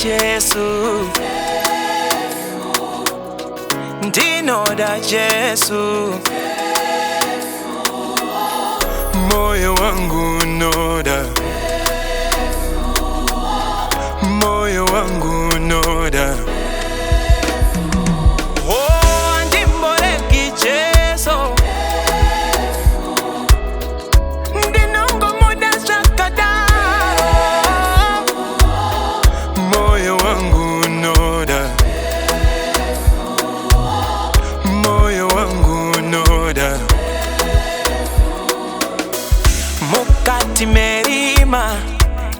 Jesu, ndinoda Jesu, moyo wangu noda, moyo wangu noda. Oh, ndimboreki Jesu, ndinongo muda shakadaro, moyo wangu noda, moyo wangu noda. Mukati merima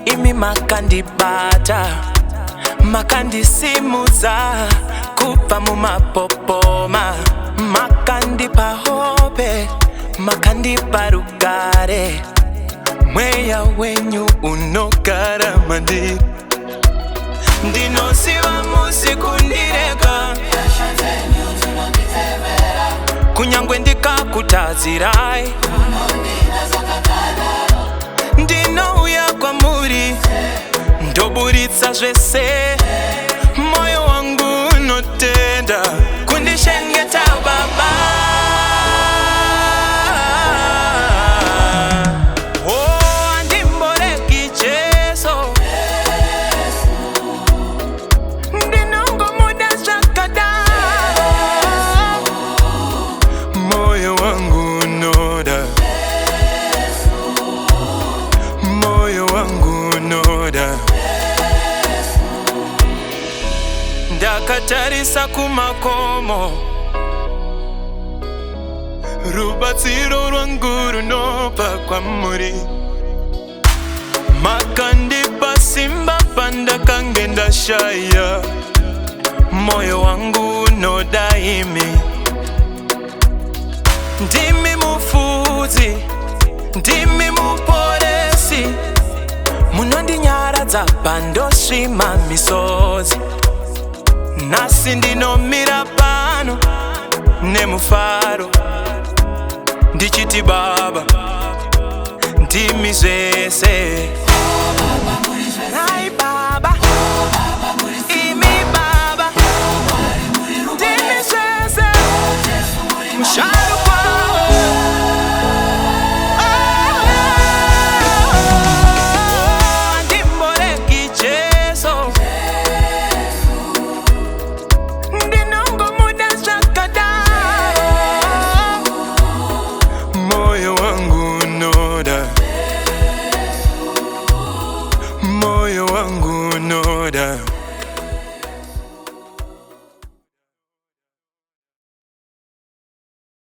imi makandibata, makandisimuza kupa mumapopoma, makandipa hope, makandipa rugare, mweya wenyu unokara mandi, ndinosiwa musikundireka, kunyangwe ndikakutazirai, ndinouya kwamuri ndoburitsa zvese, moyo wangu notenda kundishengeta Baba. Oh, ndimboreki Jesu, ndinongo muda shakadaro, moyo wangu noda, moyo wangu noda. Ndakatarisa kumakomo, rubatsiro rwangu runopa kwamuri, makandipa simba pandakange ndashaya, moyo wangu noda imi. Ndimi mufudzi, ndimi muporesi, munondinyaradza pandosvima misodzi, nasi ndinomira pano nemufaro, ndichiti Baba ndimi zvese.